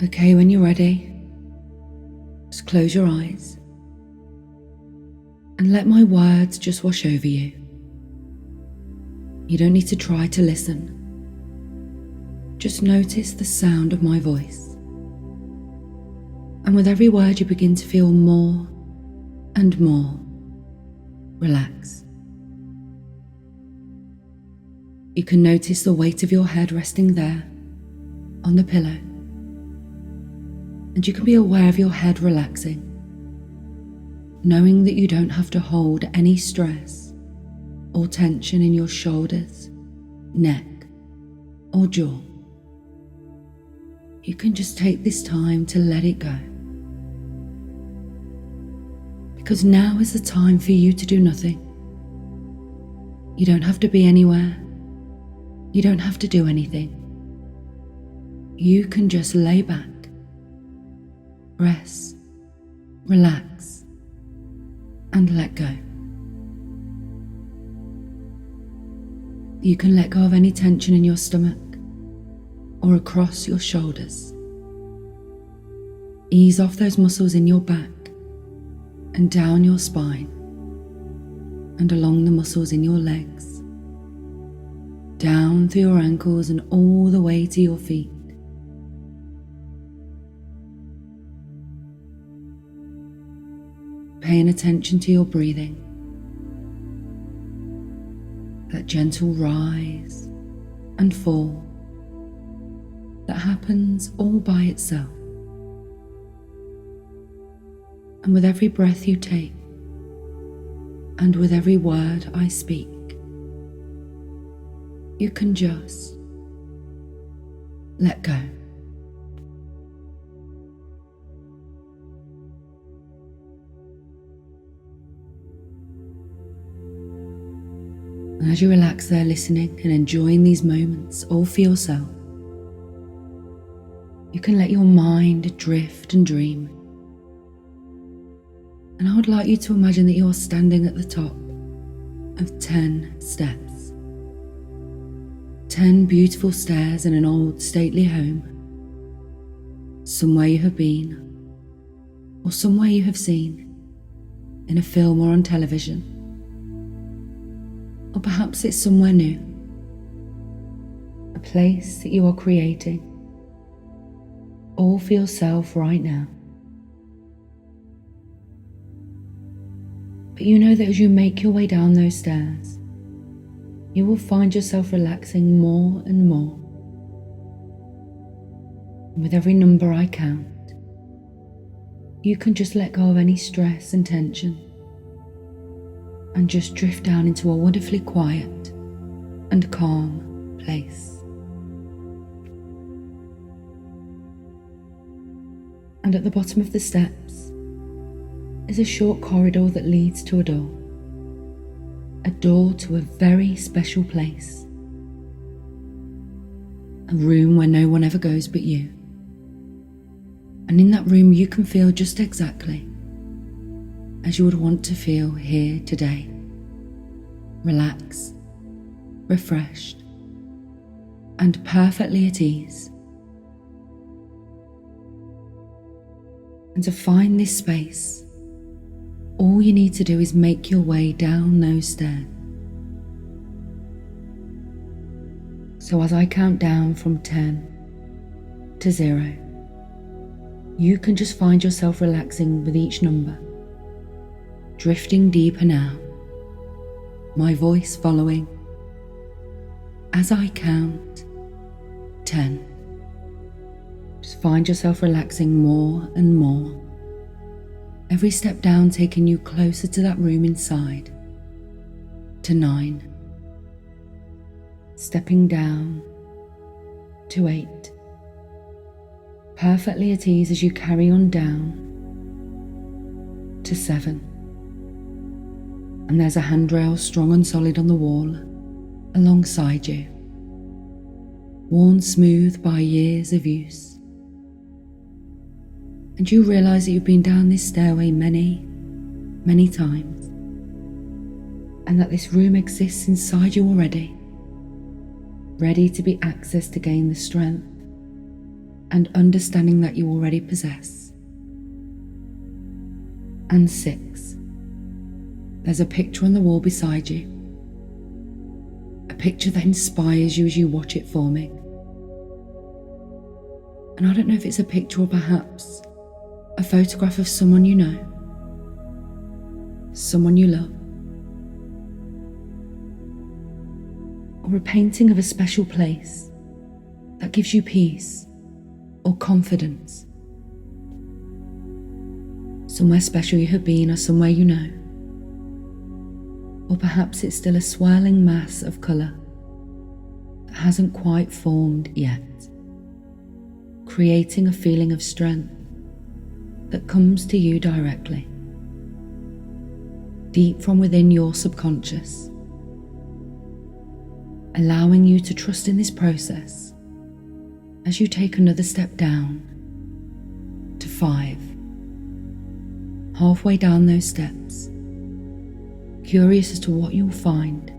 Okay, when you're ready, just close your eyes and let my words just wash over you. You don't need to try to listen. Just notice the sound of my voice. And with every word you begin to feel more and more relaxed. You can notice the weight of your head resting there on the pillow. And you can be aware of your head relaxing, knowing that you don't have to hold any stress or tension in your shoulders, neck, or jaw. You can just take this time to let it go. Because now is the time for you to do nothing. You don't have to be anywhere. You don't have to do anything. You can just lay back, rest, relax, and let go. You can let go of any tension in your stomach or across your shoulders. Ease off those muscles in your back and down your spine and along the muscles in your legs, down through your ankles and all the way to your feet. Paying attention to your breathing, that gentle rise and fall that happens all by itself. And with every breath you take, and with every word I speak, you can just let go. And as you relax there, listening and enjoying these moments all for yourself, you can let your mind drift and dream. And I would like you to imagine that you're standing at the top of 10 steps. 10 beautiful stairs in an old stately home. Somewhere you have been, or somewhere you have seen in a film or on television. Or perhaps it's somewhere new, a place that you are creating, all for yourself right now. But you know that as you make your way down those stairs, you will find yourself relaxing more and more. And with every number I count, you can just let go of any stress and tension and just drift down into a wonderfully quiet and calm place. And at the bottom of the steps is a short corridor that leads to a door to a very special place, a room where no one ever goes but you. And in that room you can feel just exactly as you would want to feel here today. Relaxed, refreshed, and perfectly at ease. And to find this space, all you need to do is make your way down those stairs. So as I count down from 10 to 0, you can just find yourself relaxing with each number, drifting deeper now, my voice following as I count 10. Just find yourself relaxing more and more, every step down taking you closer to that room inside, to 9, stepping down to 8, perfectly at ease as you carry on down to 7. And there's a handrail strong and solid on the wall alongside you, worn smooth by years of use. And you realise that you've been down this stairway many, many times, and that this room exists inside you already, ready to be accessed to gain the strength and understanding that you already possess. And 6, there's a picture on the wall beside you, a picture that inspires you as you watch it forming. And I don't know if it's a picture or perhaps a photograph of someone you know, someone you love, or a painting of a special place that gives you peace or confidence. Somewhere special you have been, or somewhere you know. Or perhaps it's still a swirling mass of colour that hasn't quite formed yet, creating a feeling of strength that comes to you directly, deep from within your subconscious, allowing you to trust in this process as you take another step down to 5. Halfway down those steps, curious as to what you'll find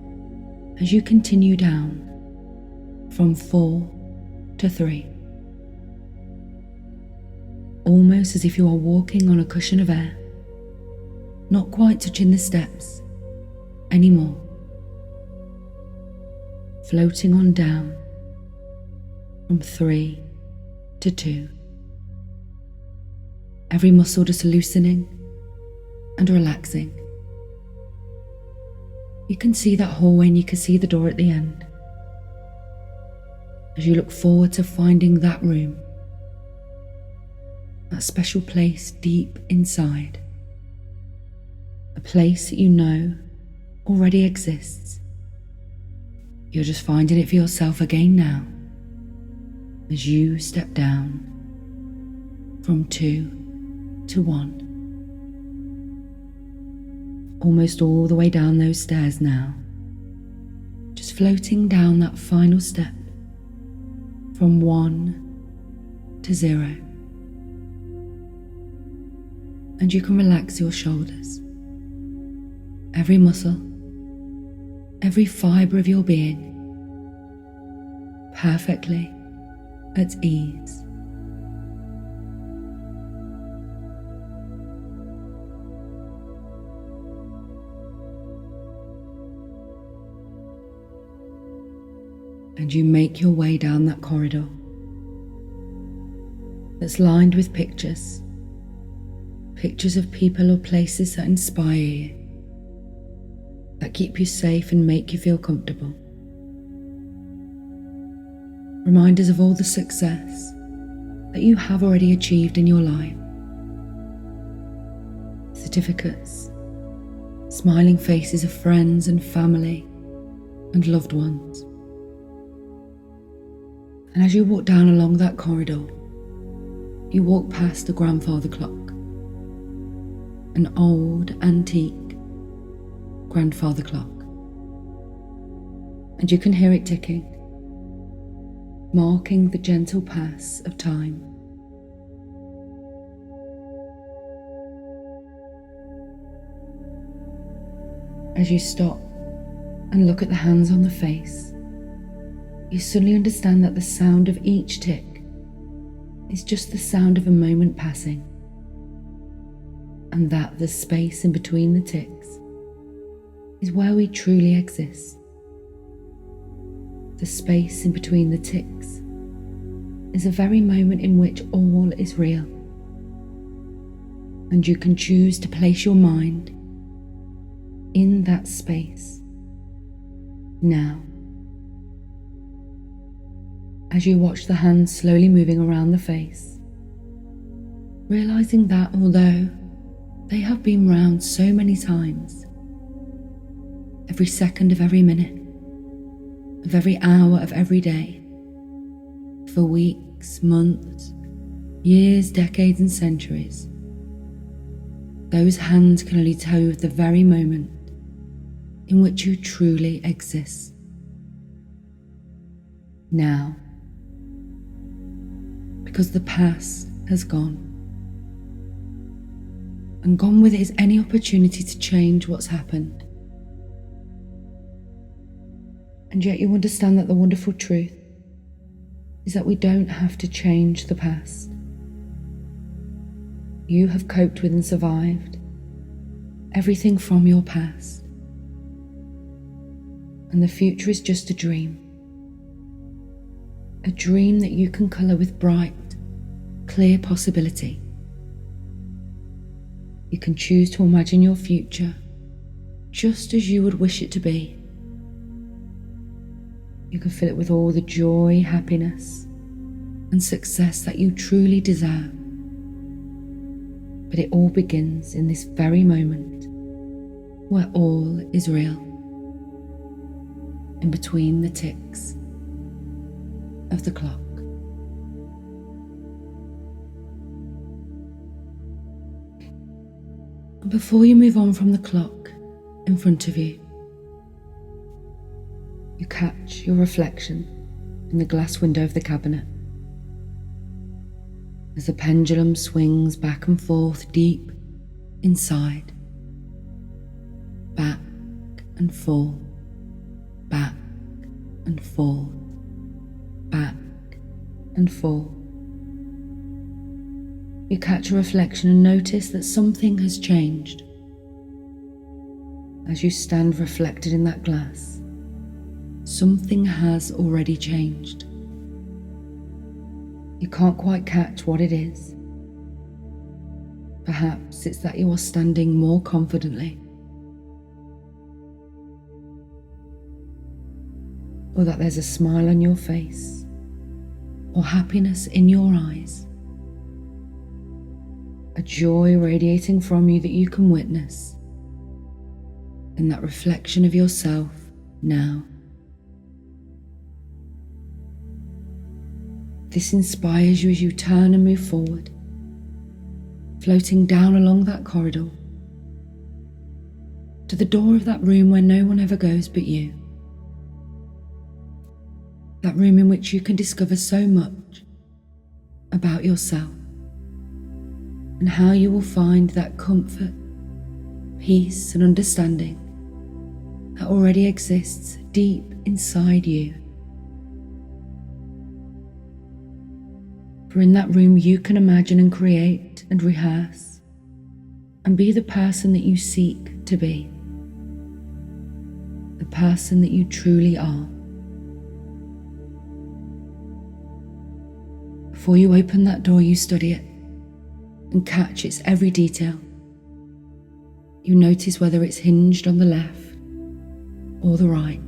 as you continue down from 4 to 3. Almost as if you are walking on a cushion of air, not quite touching the steps anymore, floating on down from 3 to 2. Every muscle just loosening and relaxing. You can see that hallway and you can see the door at the end. As you look forward to finding that room, that special place deep inside, a place that you know already exists. You're just finding it for yourself again now, as you step down from 2 to 1. Almost all the way down those stairs now, just floating down that final step from 1 to 0. And you can relax your shoulders, every muscle, every fibre of your being, perfectly at ease. And you make your way down that corridor that's lined with pictures of people or places that inspire you, that keep you safe and make you feel comfortable. Reminders of all the success that you have already achieved in your life. Certificates, smiling faces of friends and family and loved ones. And as you walk down along that corridor, you walk past the grandfather clock, an old antique grandfather clock, and you can hear it ticking, marking the gentle pass of time. As you stop and look at the hands on the face, you suddenly understand that the sound of each tick is just the sound of a moment passing, and that the space in between the ticks is where we truly exist. The space in between the ticks is a very moment in which all is real, and you can choose to place your mind in that space now. As you watch the hands slowly moving around the face, realizing that although they have been round so many times, every second of every minute, of every hour of every day, for weeks, months, years, decades and centuries, those hands can only tell you of the very moment in which you truly exist. Now. Because the past has gone, and gone with it is any opportunity to change what's happened. And yet you understand that the wonderful truth is that we don't have to change the past. You have coped with and survived everything from your past, and the future is just a dream that you can colour with bright, clear possibility. You can choose to imagine your future just as you would wish it to be. You can fill it with all the joy, happiness, and success that you truly deserve. But it all begins in this very moment where all is real, in between the ticks of the clock. And before you move on from the clock in front of you, you catch your reflection in the glass window of the cabinet as the pendulum swings back and forth deep inside, back and forth, back and forth, back and forth. You catch a reflection and notice that something has changed. As you stand reflected in that glass, something has already changed. You can't quite catch what it is. Perhaps it's that you are standing more confidently, or that there's a smile on your face, or happiness in your eyes, a joy radiating from you that you can witness in that reflection of yourself now. This inspires you as you turn and move forward, floating down along that corridor to the door of that room where no one ever goes but you. That room in which you can discover so much about yourself and how you will find that comfort, peace, and understanding that already exists deep inside you. For in that room you can imagine and create and rehearse and be the person that you seek to be, the person that you truly are. Before you open that door, you study it and catch its every detail. You notice whether it's hinged on the left or the right,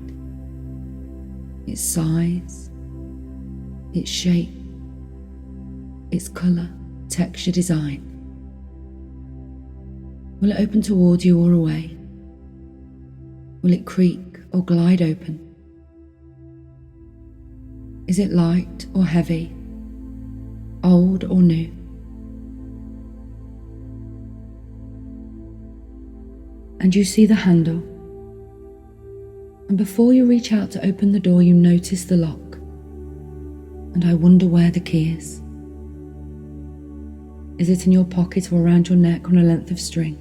its size, its shape, its colour, texture, design. Will it open towards you or away? Will it creak or glide open? Is it light or heavy, old or new? And you see the handle, and before you reach out to open the door, you notice the lock, and I wonder where the key is. Is it in your pocket or around your neck on a length of string?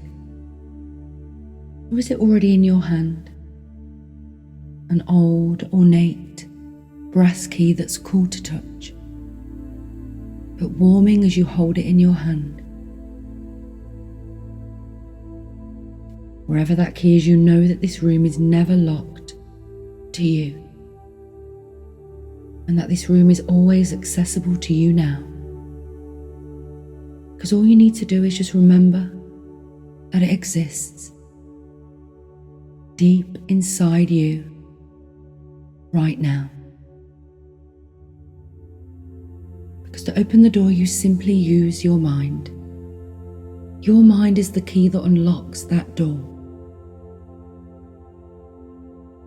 Or is it already in your hand? An old, ornate, brass key that's cool to touch, but warming as you hold it in your hand. Wherever that key is, you know that this room is never locked to you, and that this room is always accessible to you now. Because all you need to do is just remember that it exists deep inside you right now. Because to open the door, you simply use your mind. Your mind is the key that unlocks that door.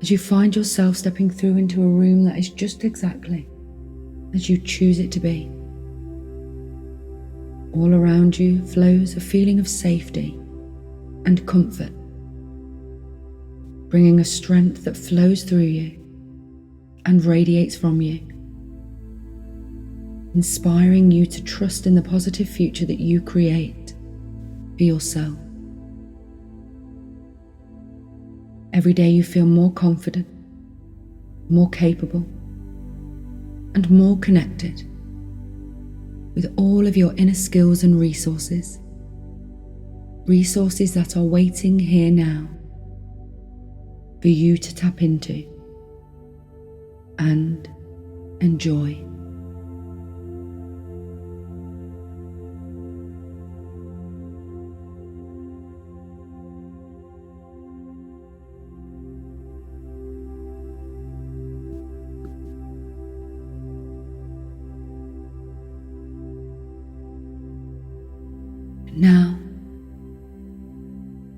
As you find yourself stepping through into a room that is just exactly as you choose it to be, all around you flows a feeling of safety and comfort, bringing a strength that flows through you and radiates from you, inspiring you to trust in the positive future that you create for yourself. Every day you feel more confident, more capable, and more connected with all of your inner skills and resources. Resources that are waiting here now for you to tap into and enjoy. Now,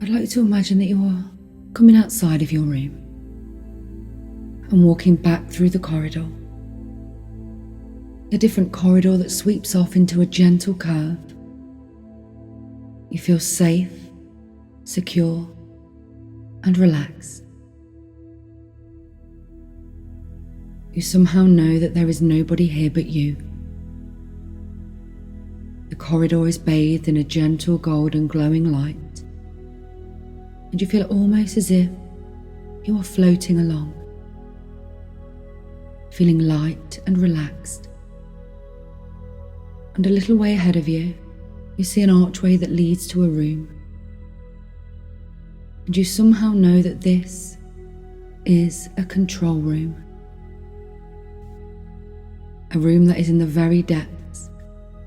I'd like you to imagine that you are coming outside of your room and walking back through the corridor. A different corridor that sweeps off into a gentle curve. You feel safe, secure, and relaxed. You somehow know that there is nobody here but you. The corridor is bathed in a gentle golden glowing light, and you feel almost as if you are floating along, feeling light and relaxed. And a little way ahead of you, you see an archway that leads to a room, and you somehow know that this is a control room. A room that is in the very depths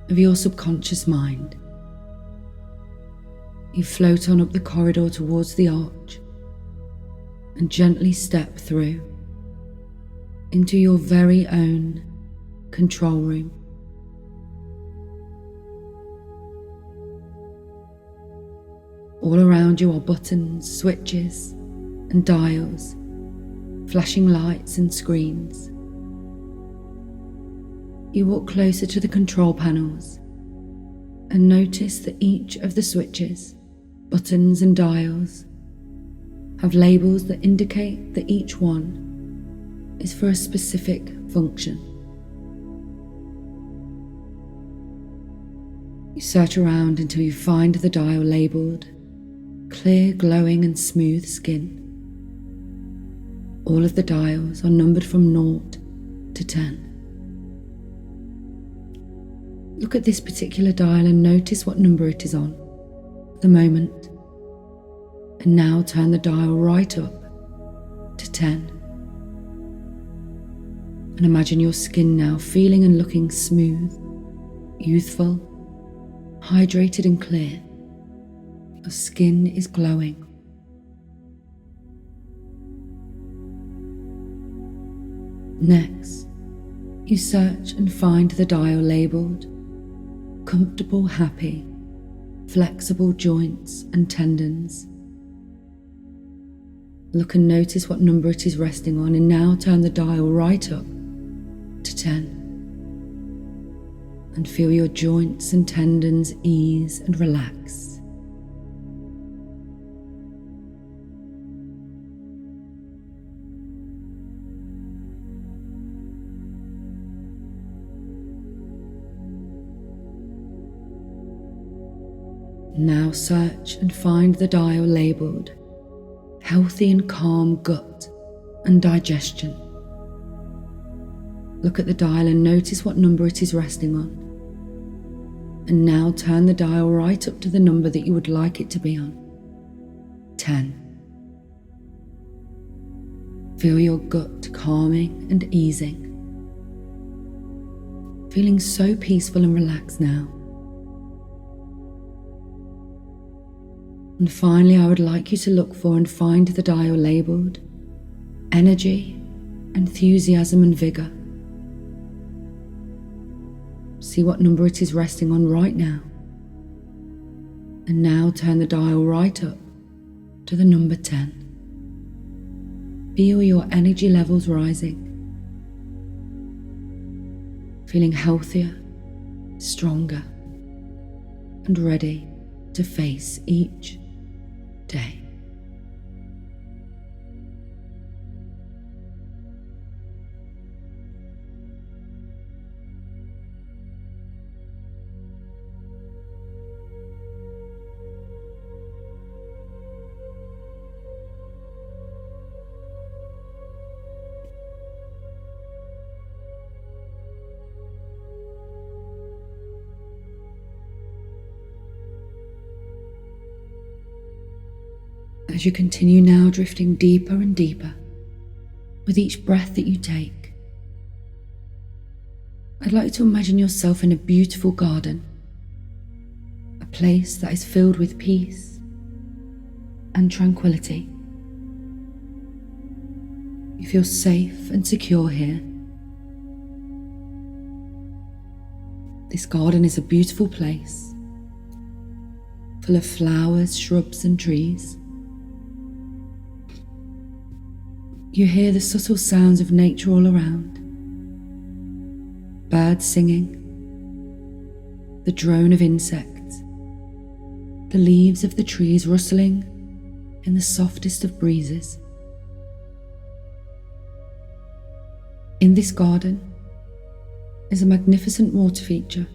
of your subconscious mind. You float on up the corridor towards the arch and gently step through into your very own control room. All around you are buttons, switches, and dials, flashing lights and screens. You walk closer to the control panels and notice that each of the switches, buttons and dials have labels that indicate that each one is for a specific function. You search around until you find the dial labelled clear, glowing and smooth skin. All of the dials are numbered from 0 to 10. Look at this particular dial and notice what number it is on at the moment. And now turn the dial right up to 10. And imagine your skin now feeling and looking smooth, youthful, hydrated and clear. Your skin is glowing. Next, you search and find the dial labelled comfortable, happy, flexible joints and tendons. Look and notice what number it is resting on, and now turn the dial right up to 10. And feel your joints and tendons ease and relax. Now search and find the dial labelled healthy and calm gut and digestion. Look at the dial and notice what number it is resting on. And now turn the dial right up to the number that you would like it to be on. 10. Feel your gut calming and easing. Feeling so peaceful and relaxed now. And finally, I would like you to look for and find the dial labelled energy, enthusiasm and vigour. See what number it is resting on right now. And now turn the dial right up to the number 10. Feel your energy levels rising. Feeling healthier, stronger, and ready to face each day. As you continue now drifting deeper and deeper with each breath that you take, I'd like you to imagine yourself in a beautiful garden, a place that is filled with peace and tranquility. You feel safe and secure here. This garden is a beautiful place, full of flowers, shrubs and trees. You hear the subtle sounds of nature all around. Birds singing, the drone of insects, the leaves of the trees rustling in the softest of breezes. In this garden is a magnificent water feature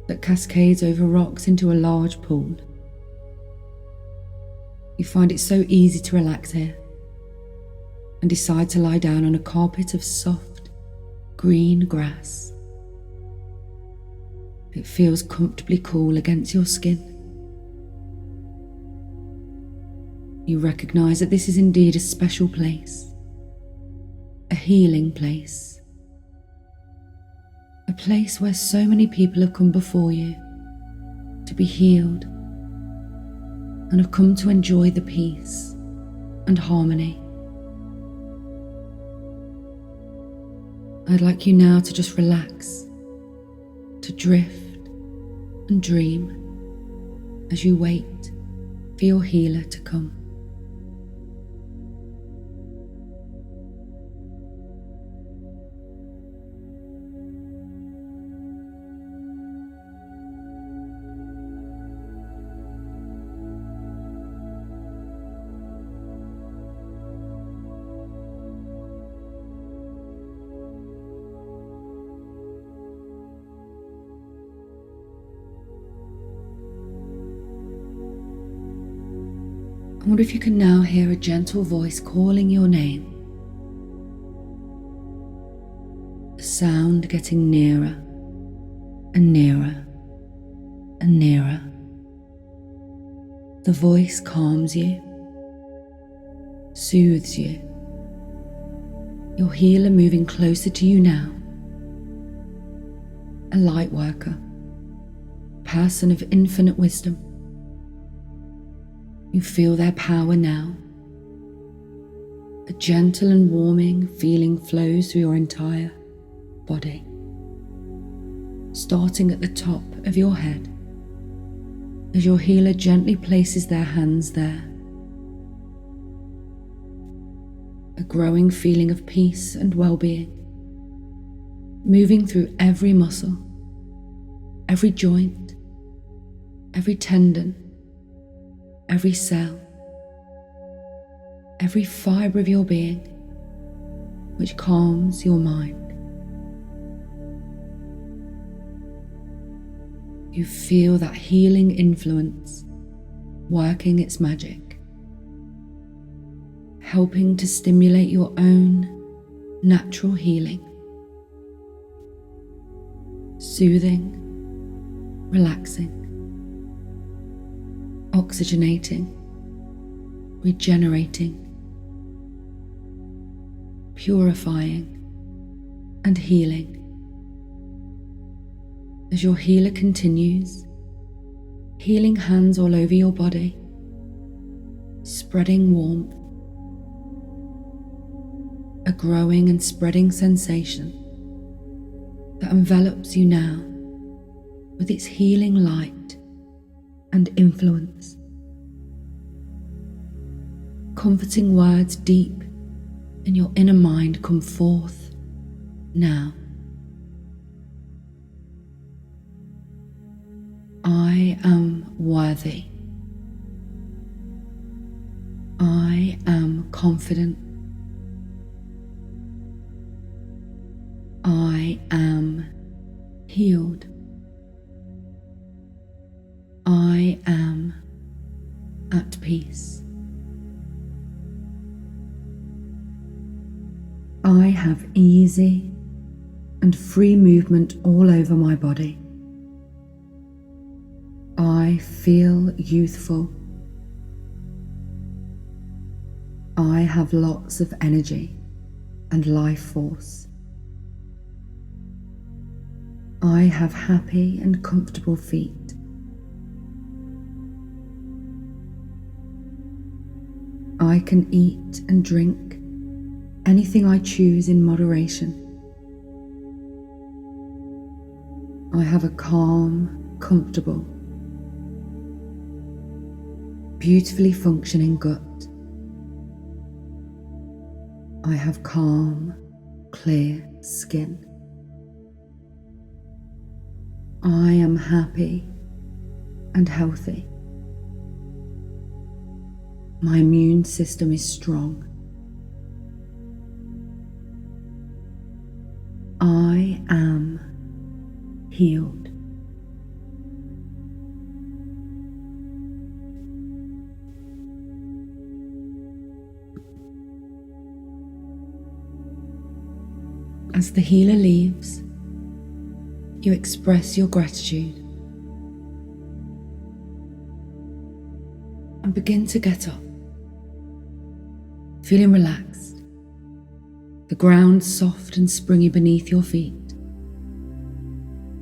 that cascades over rocks into a large pool. You find it so easy to relax here and decide to lie down on a carpet of soft, green grass. It feels comfortably cool against your skin. You recognise that this is indeed a special place, a healing place, a place where so many people have come before you to be healed and have come to enjoy the peace and harmony. I'd like you now to just relax, to drift and dream as you wait for your healer to come. I wonder if you can now hear a gentle voice calling your name. The sound getting nearer and nearer and nearer. The voice calms you, soothes you. Your healer moving closer to you now. A light worker, person of infinite wisdom. You feel their power now. A gentle and warming feeling flows through your entire body, starting at the top of your head as your healer gently places their hands there. A growing feeling of peace and well-being, moving through every muscle, every joint, every tendon, every cell, every fibre of your being, which calms your mind. You feel that healing influence working its magic, helping to stimulate your own natural healing, soothing, relaxing, oxygenating, regenerating, purifying, and healing. As your healer continues, healing hands all over your body, spreading warmth, a growing and spreading sensation that envelops you now with its healing light and influence. Comforting words deep in your inner mind come forth now. I am worthy. I am confident. I am healed. I am at peace. I have easy and free movement all over my body. I feel youthful. I have lots of energy and life force. I have happy and comfortable feet. I can eat and drink anything I choose in moderation. I have a calm, comfortable, beautifully functioning gut. I have calm, clear skin. I am happy and healthy. My immune system is strong. I am healed. As the healer leaves, you express your gratitude and begin to get up, feeling relaxed, the ground soft and springy beneath your feet.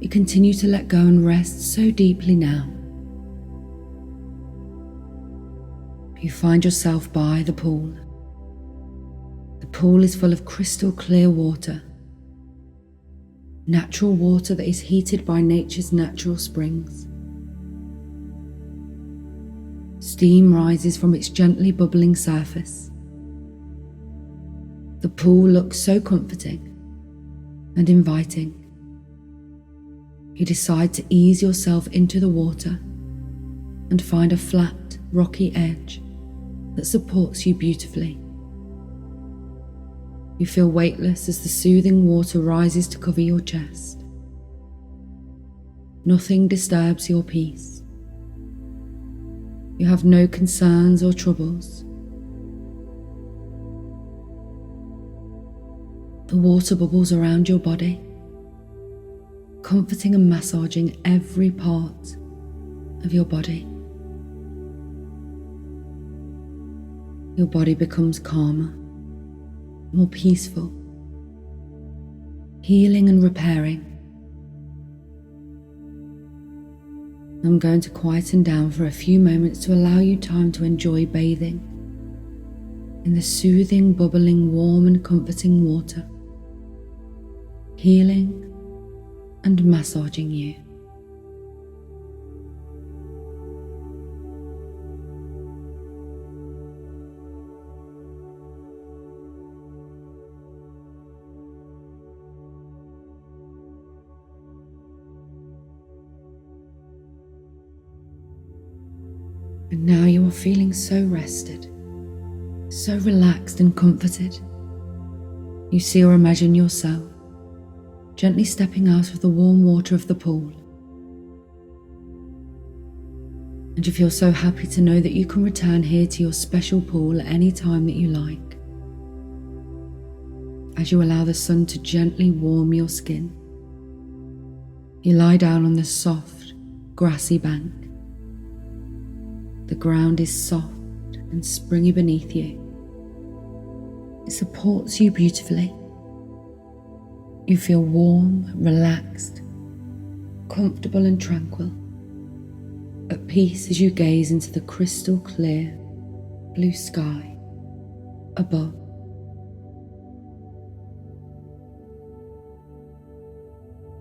You continue to let go and rest so deeply now. You find yourself by the pool. The pool is full of crystal clear water. Natural water that is heated by nature's natural springs. Steam rises from its gently bubbling surface. The pool looks so comforting and inviting. You decide to ease yourself into the water and find a flat, rocky edge that supports you beautifully. You feel weightless as the soothing water rises to cover your chest. Nothing disturbs your peace. You have no concerns or troubles. The water bubbles around your body, comforting and massaging every part of your body. Your body becomes calmer, more peaceful, healing and repairing. I'm going to quieten down for a few moments to allow you time to enjoy bathing in the soothing, bubbling, warm and comforting water, healing and massaging you. And now you are feeling so rested, so relaxed and comforted. You see or imagine yourself gently stepping out of the warm water of the pool. And you feel so happy to know that you can return here to your special pool at any time that you like. As you allow the sun to gently warm your skin, you lie down on the soft, grassy bank. The ground is soft and springy beneath you. It supports you beautifully. You feel warm, relaxed, comfortable and tranquil, at peace as you gaze into the crystal clear blue sky above.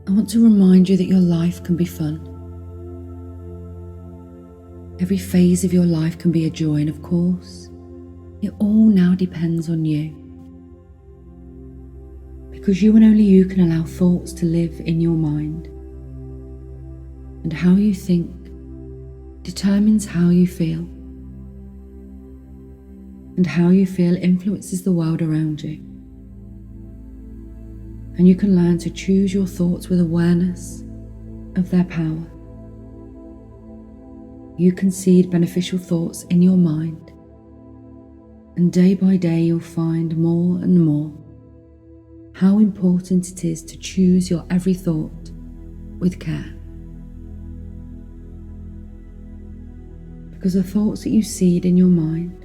I want to remind you that your life can be fun. Every phase of your life can be a joy, and of course, it all now depends on you. Because you and only you can allow thoughts to live in your mind. And how you think determines how you feel. And how you feel influences the world around you. And you can learn to choose your thoughts with awareness of their power. You can seed beneficial thoughts in your mind, and day by day you'll find more and more how important it is to choose your every thought with care. Because the thoughts that you seed in your mind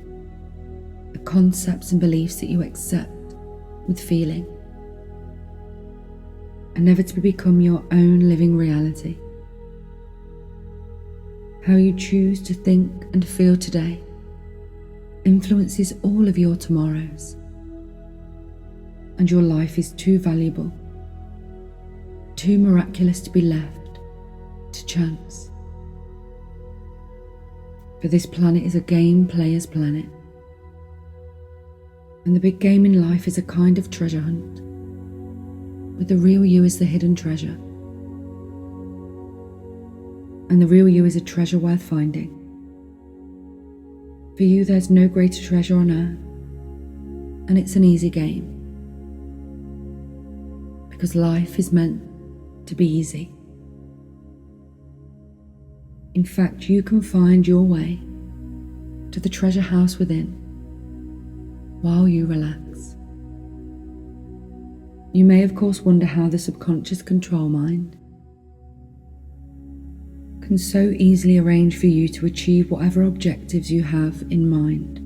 are concepts and beliefs that you accept with feeling, and never to become your own living reality. How you choose to think and feel today influences all of your tomorrows, and your life is too valuable, too miraculous to be left to chance. For this planet is a game player's planet, and the big game in life is a kind of treasure hunt, with the real you as the hidden treasure. And the real you is a treasure worth finding. For you, there's no greater treasure on earth, and it's an easy game, because life is meant to be easy. In fact, you can find your way to the treasure house within while you relax. You may of course wonder how the subconscious control mind can so easily arrange for you to achieve whatever objectives you have in mind.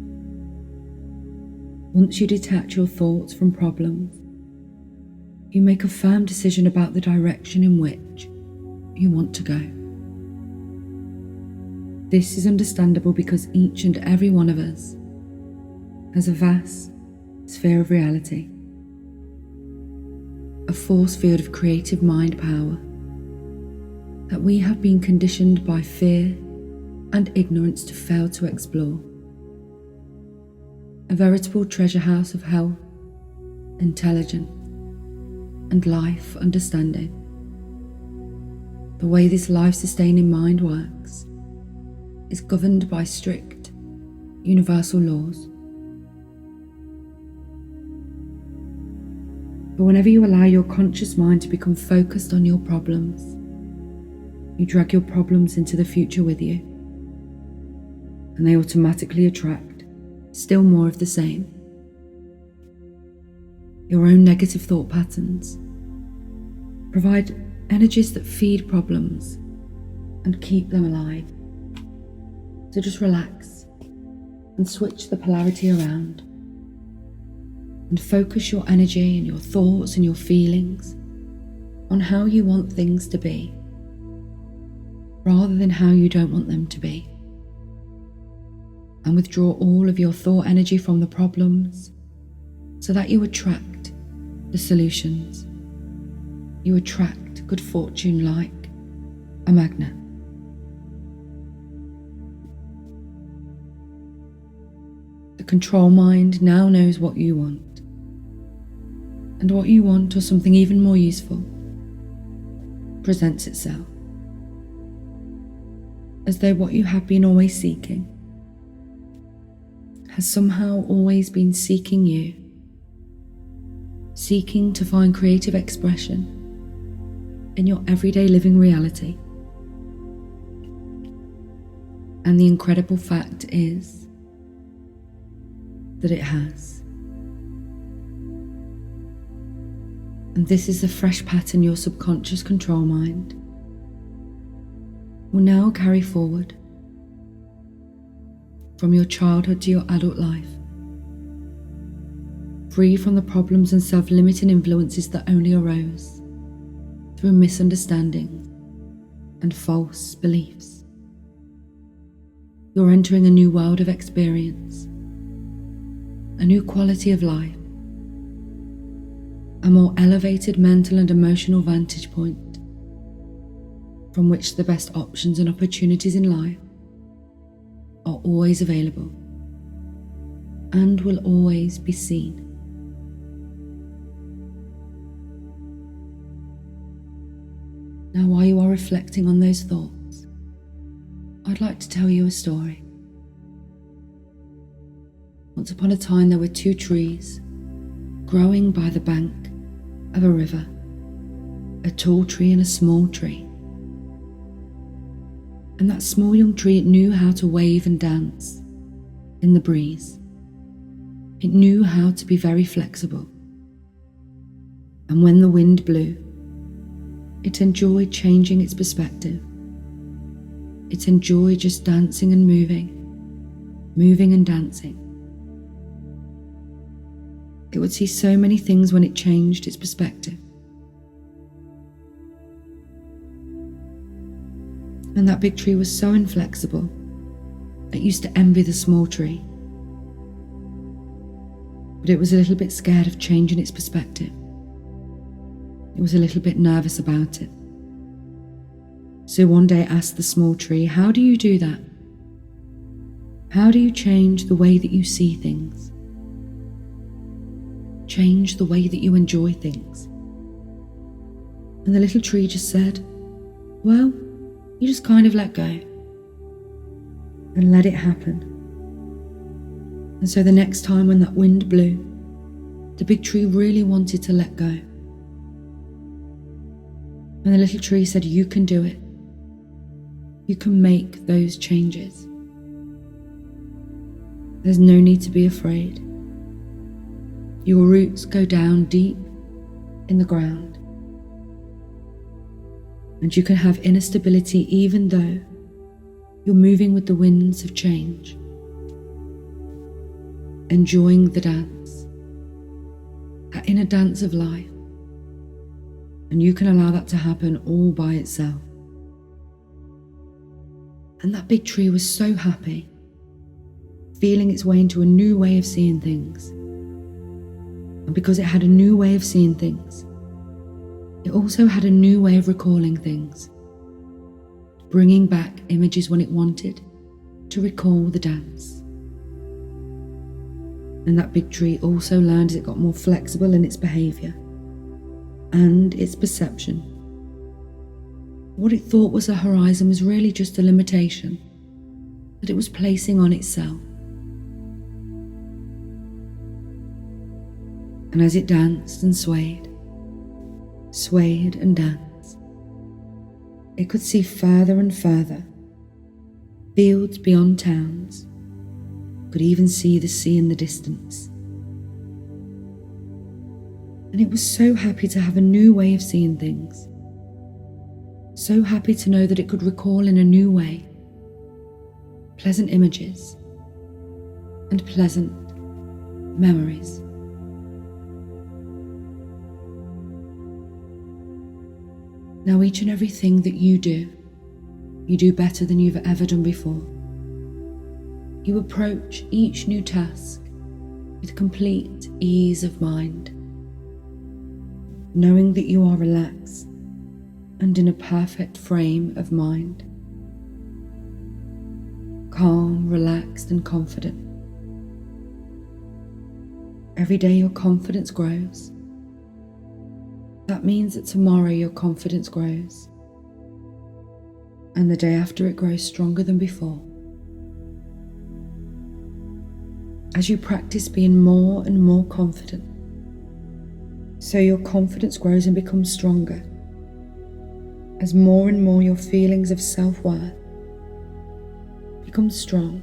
Once you detach your thoughts from problems, you make a firm decision about the direction in which you want to go. This is understandable because each and every one of us has a vast sphere of reality, a force field of creative mind power that we have been conditioned by fear and ignorance to fail to explore. A veritable treasure house of health, intelligence, and life understanding. The way this life-sustaining mind works is governed by strict, universal laws. But whenever you allow your conscious mind to become focused on your problems, you drag your problems into the future with you, and they automatically attract still more of the same. Your own negative thought patterns provide energies that feed problems and keep them alive. So just relax and switch the polarity around and focus your energy and your thoughts and your feelings on how you want things to be, rather than how you don't want them to be. And withdraw all of your thought energy from the problems so that you attract the solutions. You attract good fortune like a magnet. The control mind now knows what you want, and what you want, or something even more useful, presents itself, as though what you have been always seeking has somehow always been seeking you, seeking to find creative expression in your everyday living reality. And the incredible fact is that it has. And this is the fresh pattern your subconscious control mind will now carry forward from your childhood to your adult life, free from the problems and self-limiting influences that only arose through misunderstandings and false beliefs. You're entering a new world of experience, a new quality of life, a more elevated mental and emotional vantage point from which the best options and opportunities in life are always available and will always be seen. Now, while you are reflecting on those thoughts, I'd like to tell you a story. Once upon a time, there were two trees growing by the bank of a river, a tall tree and a small tree. And that small young tree, it knew how to wave and dance in the breeze. It knew how to be very flexible. And when the wind blew, it enjoyed changing its perspective. It enjoyed just dancing and moving and dancing. It would see so many things when it changed its perspective. And that big tree was so inflexible, it used to envy the small tree. But it was a little bit scared of changing its perspective. It was a little bit nervous about it. So one day it asked the small tree, "How do you do that? How do you change the way that you see things? Change the way that you enjoy things?" And the little tree just said, "Well, you just kind of let go and let it happen." And so the next time when that wind blew, the big tree really wanted to let go. And the little tree said, "You can do it. You can make those changes. There's no need to be afraid. Your roots go down deep in the ground. And you can have inner stability even though you're moving with the winds of change. Enjoying the dance, that inner dance of life. And you can allow that to happen all by itself." And that big tree was so happy, feeling its way into a new way of seeing things. And because it had a new way of seeing things, it also had a new way of recalling things, bringing back images when it wanted to recall the dance. And that big tree also learned as it got more flexible in its behaviour and its perception. What it thought was a horizon was really just a limitation that it was placing on itself. And as it danced and swayed and danced, it could see further and further, fields beyond towns, could even see the sea in the distance. And it was so happy to have a new way of seeing things, so happy to know that it could recall in a new way pleasant images and pleasant memories. Now each and everything that you do better than you've ever done before. You approach each new task with complete ease of mind, knowing that you are relaxed and in a perfect frame of mind. Calm, relaxed and confident. Every day your confidence grows. That means that tomorrow your confidence grows, and the day after it grows stronger than before. As you practice being more and more confident, so your confidence grows and becomes stronger, as more and more your feelings of self-worth become strong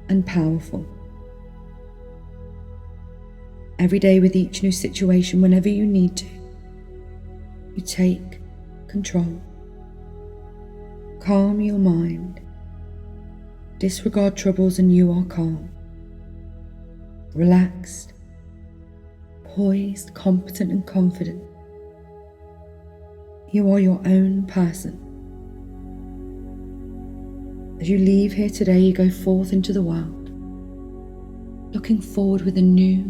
and powerful. Every day with each new situation, whenever you need to, you take control. Calm your mind. Disregard troubles and you are calm. Relaxed, poised, competent and confident. You are your own person. As you leave here today, you go forth into the world, looking forward with a new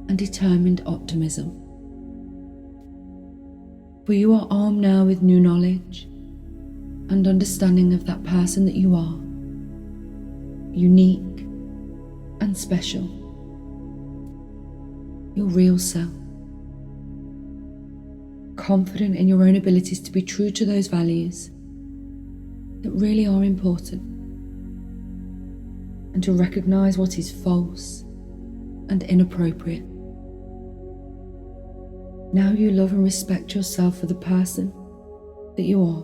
and determined optimism. For you are armed now with new knowledge and understanding of that person that you are, unique and special, your real self, confident in your own abilities to be true to those values that really are important, and to recognize what is false and inappropriate. Now you love and respect yourself for the person that you are,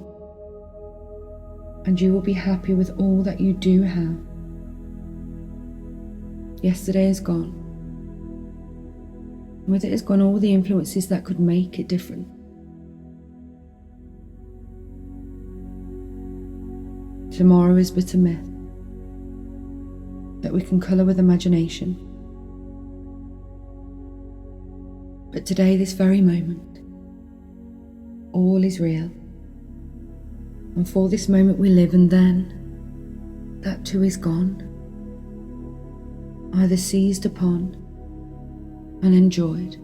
and you will be happy with all that you do have. Yesterday is gone, and with it has gone all the influences that could make it different. Tomorrow is but a myth that we can colour with imagination, But today, this very moment, all is real. And for this moment we live, and then that too is gone, either seized upon and enjoyed,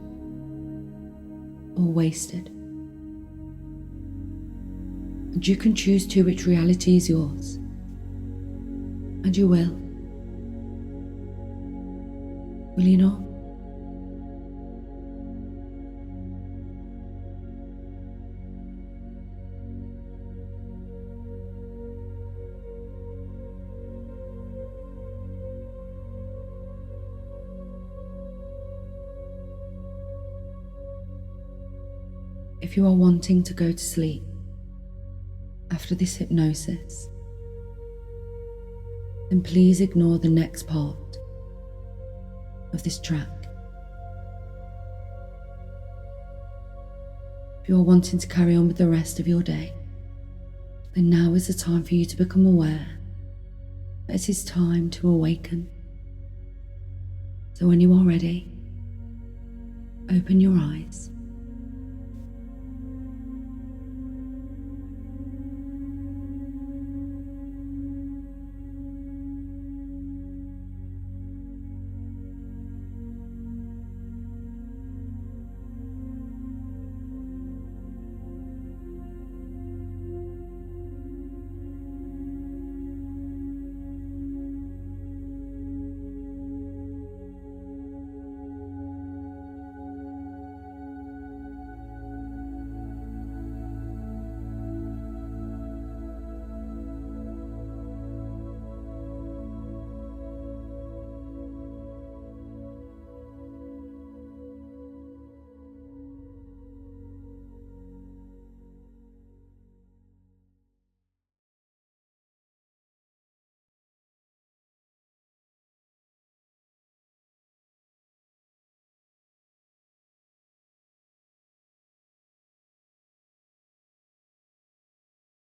or wasted. And you can choose to which reality is yours, and you will. Will you not? If you are wanting to go to sleep after this hypnosis, then please ignore the next part of this track. If you are wanting to carry on with the rest of your day, then now is the time for you to become aware that it is time to awaken. So when you are ready, open your eyes